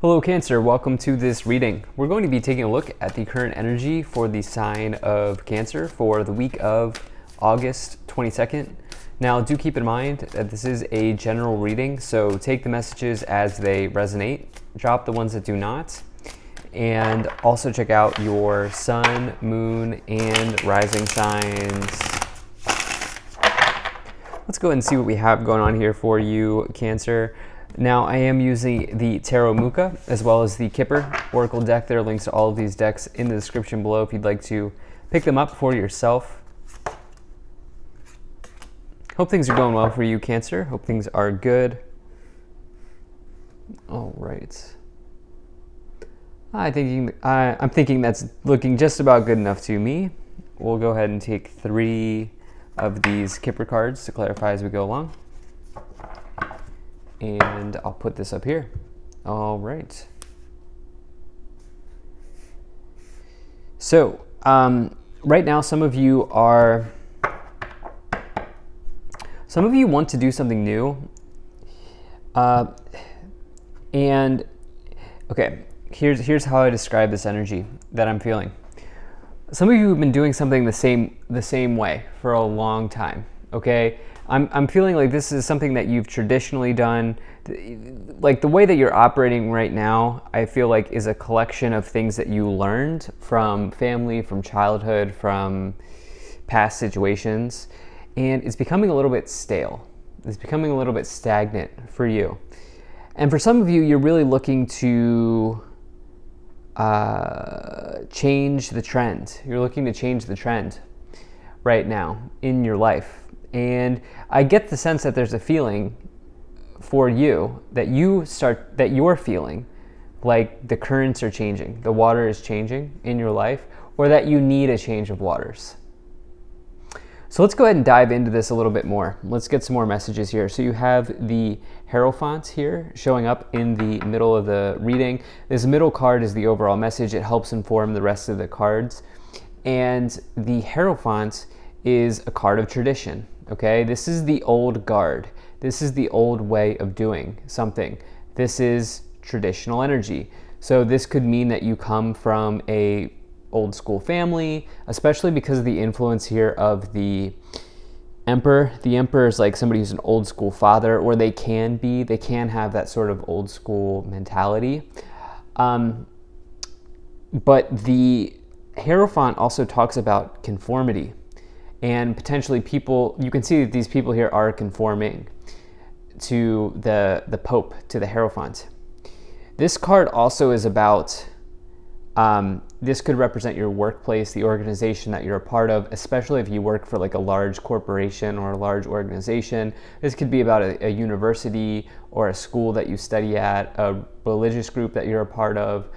Hello Cancer, welcome to this reading. We're going to be taking a look at the current energy for the sign of Cancer for the week of August 22nd. Now do keep in mind that this is a general reading, so take the messages as they resonate, drop the ones that do not, and also check out your sun, moon, and rising signs. Let's go ahead and see what we have going on here for you, Cancer. Now, I am using the Tarot Muka as well as the Kipper Oracle deck. There are links to all of these decks in the description below if you'd like to pick them up for yourself. Hope things are going well for you, Cancer. Hope things are good. All right. I'm thinking that's looking just about good enough to me. We'll go ahead and take 3 of these Kipper cards to clarify as we go along. And I'll put this up here. All right. So, right now, some of you want to do something new. And, okay, here's how I describe this energy that I'm feeling. Some of you have been doing something the same way for a long time, okay? I'm feeling like this is something that you've traditionally done. Like the way that you're operating right now, I feel like is a collection of things that you learned from family, from childhood, from past situations. And it's becoming a little bit stale. It's becoming a little bit stagnant for you. And for some of you, you're really looking to change the trend. You're looking to change the trend right now in your life. And I get the sense that there's a feeling for you that you're feeling like the currents are changing, the water is changing in your life, or that you need a change of waters. So let's go ahead and dive into this a little bit more. Let's get some more messages here. So you have the Hierophant here showing up in the middle of the reading. This middle card is the overall message. It helps inform the rest of the cards. And the Hierophant is a card of tradition. Okay, this is the old guard. This is the old way of doing something. This is traditional energy. So this could mean that you come from a old school family, especially because of the influence here of the Emperor. The Emperor is like somebody who's an old school father, or they can have that sort of old school mentality. But the Hierophant also talks about conformity. And potentially people, you can see that these people here are conforming to the Pope, to the Hierophant. This card also is about, this could represent your workplace, the organization that you're a part of, especially if you work for like a large corporation or a large organization. This could be about a university or a school that you study at, a religious group that you're a part of.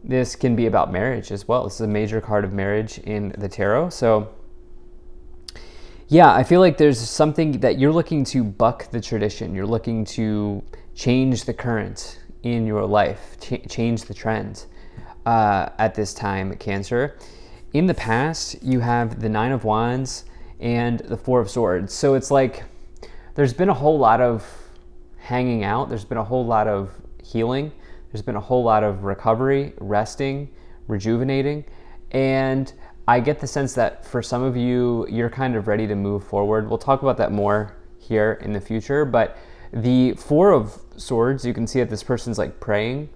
This can be about marriage as well. This is a major card of marriage in the tarot. So yeah, I feel like there's something that you're looking to buck the tradition. You're looking to change the current in your life, change the trend at this time, Cancer. In the past, you have the 9 of Wands and the 4 of Swords. So it's like there's been a whole lot of hanging out. There's been a whole lot of healing. There's been a whole lot of recovery, resting, rejuvenating. And I get the sense that for some of you, you're kind of ready to move forward. We'll talk about that more here in the future, but the 4 of Swords, you can see that this person's like praying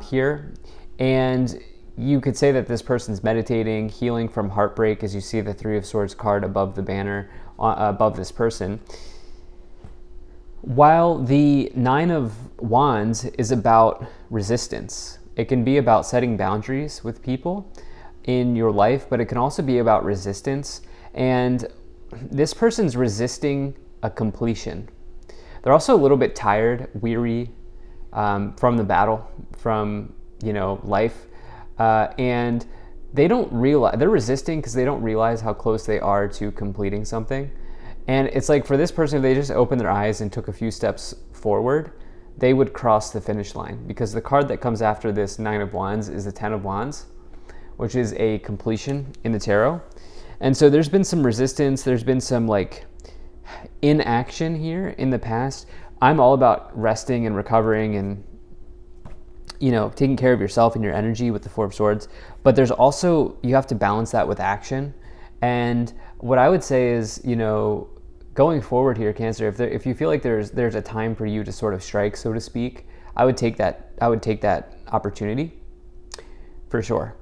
here, and you could say that this person's meditating, healing from heartbreak, as you see the 3 of Swords card above the banner, above this person. While the 9 of Wands is about resistance. It can be about setting boundaries with people in your life, but it can also be about resistance. And this person's resisting a completion. They're also a little bit tired, weary from the battle, from life, and they don't realize they're resisting because they don't realize how close they are to completing something. And it's like for this person, if they just opened their eyes and took a few steps forward, they would cross the finish line, because the card that comes after this 9 of Wands is the 10 of Wands, which is a completion in the tarot. And so there's been some resistance. There's been some like inaction here in the past. I'm all about resting and recovering and taking care of yourself and your energy with the Four of Swords. But there's also, you have to balance that with action. And what I would say is, going forward here, Cancer, if you feel like there's a time for you to sort of strike, so to speak, I would take that opportunity for sure.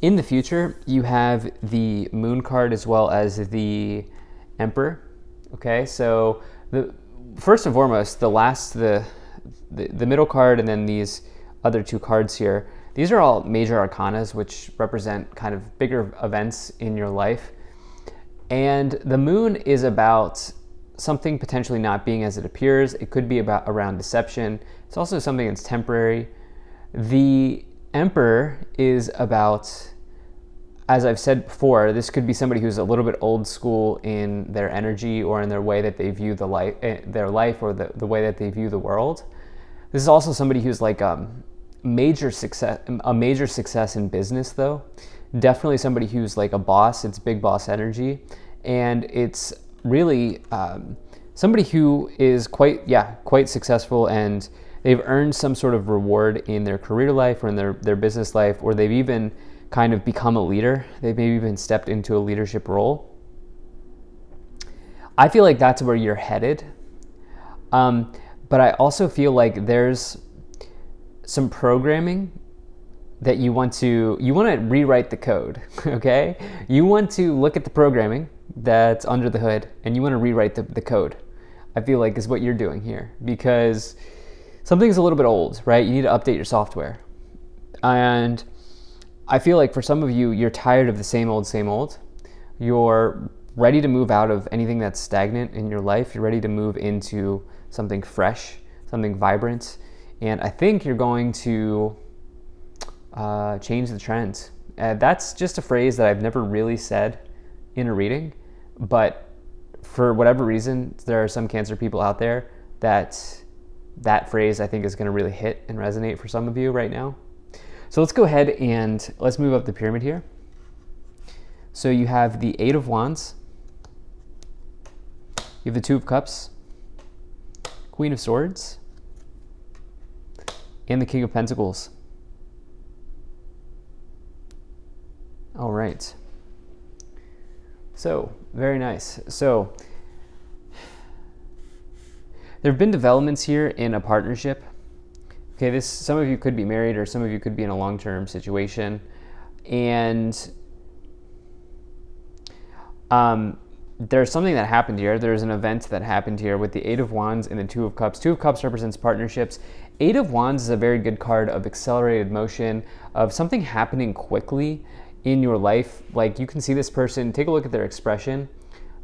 In the future, you have the Moon card as well as the Emperor. Okay, so first and foremost, the middle card and then these other two cards here, these are all major arcanas, which represent kind of bigger events in your life. And the Moon is about something potentially not being as it appears. It could be around deception. It's also something that's temporary. The Emperor is about, as I've said before, this could be somebody who's a little bit old school in their energy or in their way that they view their life or the way that they view the world. This is also somebody who's like a major success in business, though. Definitely somebody who's like a boss. It's big boss energy, and it's really somebody who is quite successful, and they've earned some sort of reward in their career life or in their business life, or they've even kind of become a leader. They've maybe even stepped into a leadership role. I feel like that's where you're headed. But I also feel like there's some programming that you want to rewrite the code, okay? You want to look at the programming that's under the hood and you want to rewrite the code, I feel like is what you're doing here, because something's a little bit old, right? You need to update your software. And I feel like for some of you, you're tired of the same old. You're ready to move out of anything that's stagnant in your life. You're ready to move into something fresh, something vibrant. And I think you're going to change the trends. That's just a phrase that I've never really said in a reading, but for whatever reason, there are some Cancer people out there that phrase I think is going to really hit and resonate for some of you right now. So let's go ahead and let's move up the pyramid here. So you have the Eight of Wands, you have the Two of Cups, Queen of Swords, and the King of Pentacles. All right. So, very nice. So, there have been developments here in a partnership. Okay, some of you could be married or some of you could be in a long-term situation. And there's something that happened here. There's an event that happened here with the Eight of Wands and the Two of Cups. Two of Cups represents partnerships. Eight of Wands is a very good card of accelerated motion, of something happening quickly in your life. Like, you can see this person, take a look at their expression.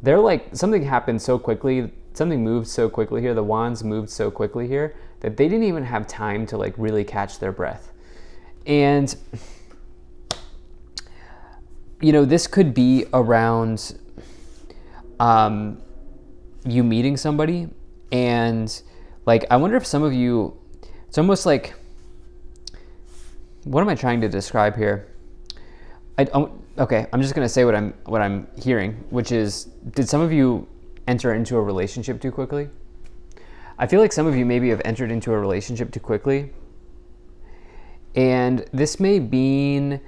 They're like, something happened so quickly, something moved so quickly here, the wands moved so quickly here, that they didn't even have time to like really catch their breath. And, this could be around you meeting somebody, and like, I wonder if some of you, it's almost like, what am I trying to describe here? Okay, I'm just gonna say what I'm hearing, which is, did some of you enter into a relationship too quickly? I feel like some of you maybe have entered into a relationship too quickly, and this may be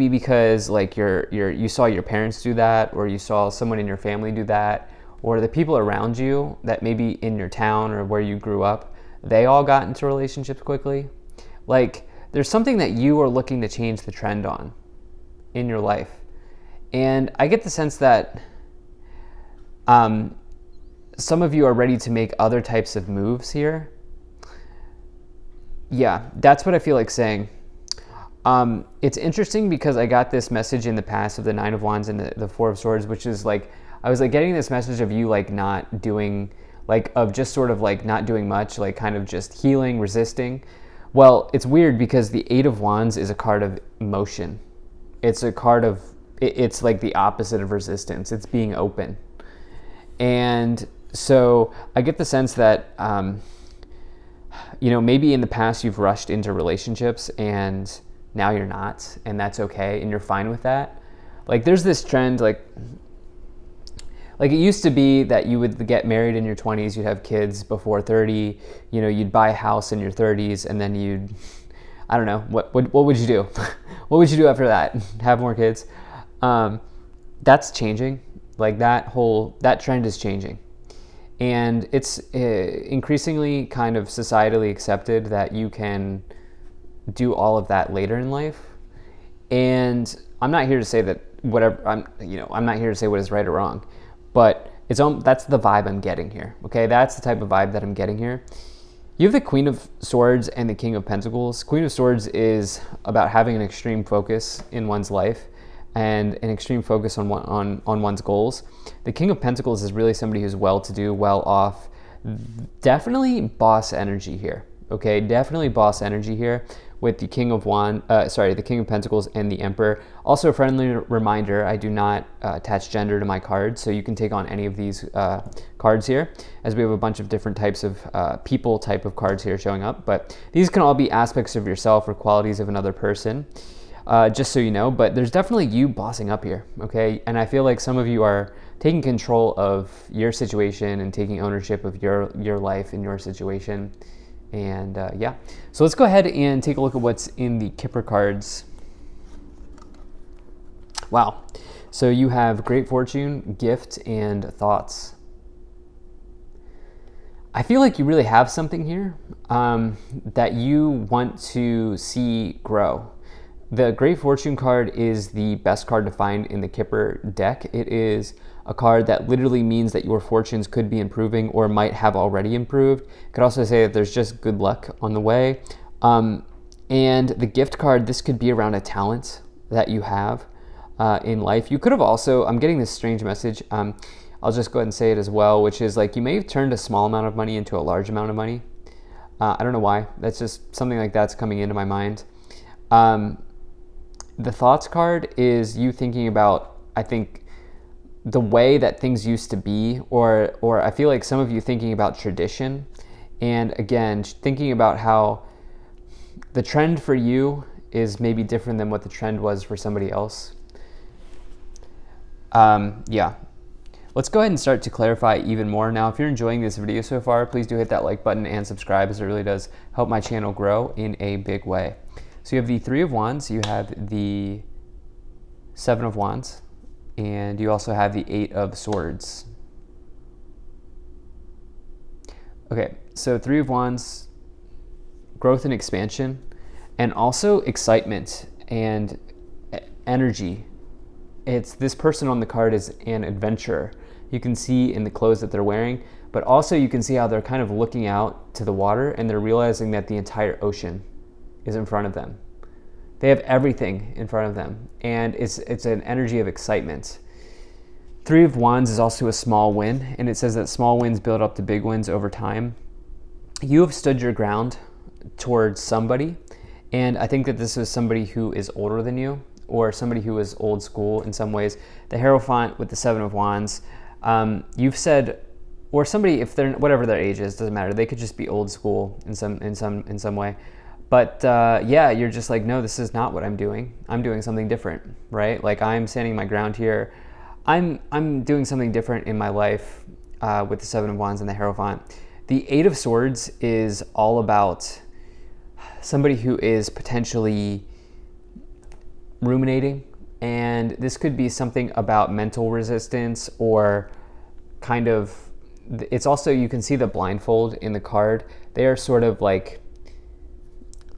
because like you saw your parents do that, or you saw someone in your family do that, or the people around you that maybe in your town or where you grew up, they all got into relationships quickly. Like, there's something that you are looking to change the trend on in your life. And I get the sense that some of you are ready to make other types of moves here. Yeah, that's what I feel like saying. It's interesting because I got this message in the past of the Nine of Wands and the Four of Swords, which is like, I was like getting this message of you like not doing, like of just sort of like not doing much, like kind of just healing, resisting. Well, it's weird because the Eight of Wands is a card of motion. It's a card of, it's like the opposite of resistance. It's being open. And so I get the sense that, maybe in the past you've rushed into relationships and now you're not, and that's okay, and you're fine with that. Like, there's this trend, like like it used to be that you would get married in your 20s, you'd have kids before 30, you'd buy a house in your 30s, and then I don't know, what would you do? What would you do after that? Have more kids? That's changing. Like that trend is changing. And it's increasingly kind of societally accepted that you can do all of that later in life. And I'm not here to say that I'm not here to say what is right or wrong, but that's the vibe I'm getting here. Okay, that's the type of vibe that I'm getting here. You have the Queen of Swords and the King of Pentacles. Queen of Swords is about having an extreme focus in one's life and an extreme focus on one's goals. The King of Pentacles is really somebody who's well-to-do, well-off. Definitely boss energy here. Okay, definitely boss energy here with the the King of Pentacles and the Emperor. Also, a friendly reminder: I do not attach gender to my cards, so you can take on any of these cards here, as we have a bunch of different types of people type of cards here showing up. But these can all be aspects of yourself or qualities of another person. Just so you know, but there's definitely you bossing up here, okay? And I feel like some of you are taking control of your situation and taking ownership of your life and your situation. And yeah, so let's go ahead and take a look at what's in the Kipper cards. Wow. So you have Great Fortune, Gift, and Thoughts. I feel like you really have something here that you want to see grow. The Great Fortune card is the best card to find in the Kipper deck. It is a card that literally means that your fortunes could be improving or might have already improved. It could also say that there's just good luck on the way. And the Gift card, this could be around a talent that you have in life. You could have also, I'm getting this strange message. I'll just go ahead and say it as well, which is like you may have turned a small amount of money into a large amount of money. I don't know why. That's just something like that's coming into my mind. The Thoughts card is you thinking about, I think, the way that things used to be, or I feel like some of you thinking about tradition, and again, thinking about how the trend for you is maybe different than what the trend was for somebody else. Yeah. Let's go ahead and start to clarify even more. Now, if you're enjoying this video so far, please do hit that like button and subscribe, as it really does help my channel grow in a big way. So you have the Three of Wands, you have the Seven of Wands, and you also have the Eight of Swords. Okay, so Three of Wands, growth and expansion, and also excitement and energy. It's this person on the card is an adventurer. You can see in the clothes that they're wearing, but also you can see how they're kind of looking out to the water and they're realizing that the entire ocean is in front of them. They have everything in front of them, and it's an energy of excitement. Three of Wands is also a small win, and it says that small wins build up to big wins over time. You have stood your ground towards somebody, and I think that this is somebody who is older than you, or somebody who is old school in some ways. The Hierophant with the Seven of Wands, you've said, or somebody, if they're whatever their age is, doesn't matter. They could just be old school in some way. But yeah, you're just like, no, this is not what I'm doing. I'm doing something different, right? Like I'm standing my ground here. I'm doing something different in my life with the Seven of Wands and the Hierophant. The Eight of Swords is all about somebody who is potentially ruminating, and this could be something about mental resistance or kind of, it's also, you can see the blindfold in the card. They are sort of like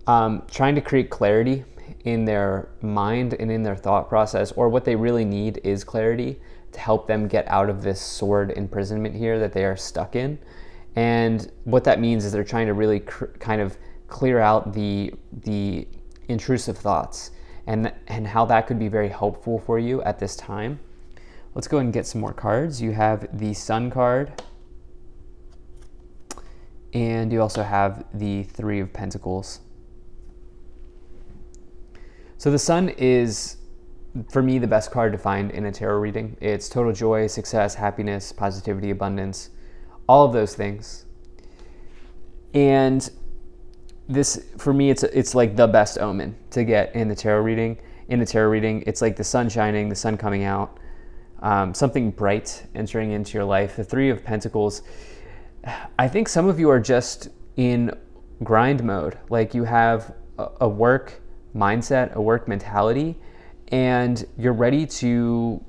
trying to create clarity in their mind and in their thought process, or what they really need is clarity to help them get out of this sword imprisonment here that they are stuck in. And what that means is they're trying to really kind of clear out the intrusive thoughts, and how that could be very helpful for you at this time. Let's go ahead and get some more cards. You have the Sun card, and you also have the Three of Pentacles. So the Sun is, for me, the best card to find in a tarot reading. It's total joy, success, happiness, positivity, abundance, all of those things. And this, for me, it's like the best omen to get in the tarot reading. In a tarot reading, it's like the sun shining, the sun coming out. something bright entering into your life. The Three of Pentacles, I think some of you are just in grind mode. Like you have a work mindset, a work mentality, and you're ready to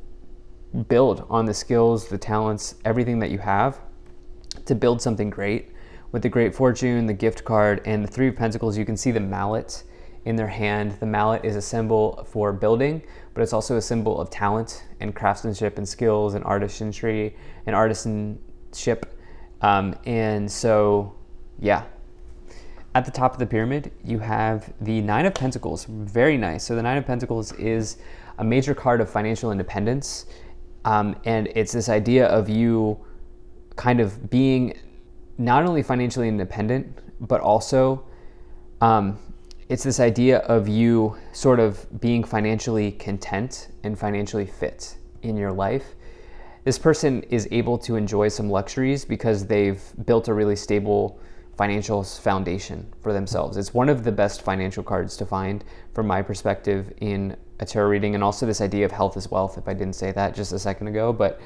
build on the skills, the talents, everything that you have to build something great. With the Great Fortune, the gift card, and the Three of Pentacles, you can see the mallet in their hand. The mallet is a symbol for building, but it's also a symbol of talent and craftsmanship and skills and artisanship. And so, yeah. At the top of the pyramid, you have the Nine of Pentacles. Very nice. So the Nine of Pentacles is a major card of financial independence. And it's this idea of you kind of being not only financially independent, but also it's this idea of you sort of being financially content and financially fit in your life. This person is able to enjoy some luxuries because they've built a really stable financial foundation for themselves. It's one of the best financial cards to find from my perspective in a tarot reading, and also this idea of health is wealth, if I didn't say that just a second ago. But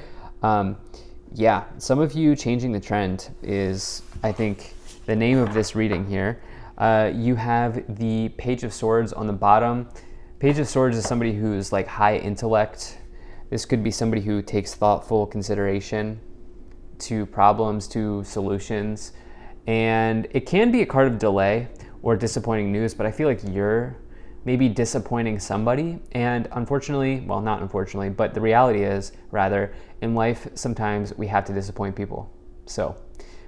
yeah, some of you changing the trend is, I think, the name of this reading here. You have the Page of Swords on the bottom. Page of Swords is somebody who's like high intellect. This could be somebody who takes thoughtful consideration to problems, to solutions. And it can be a card of delay or disappointing news, but I feel like you're maybe disappointing somebody. And unfortunately, well, not unfortunately, but the reality is, rather, in life, sometimes we have to disappoint people. So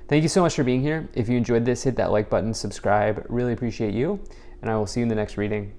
thank you so much for being here. If you enjoyed this, hit that like button, subscribe. Really appreciate you. And I will see you in the next reading.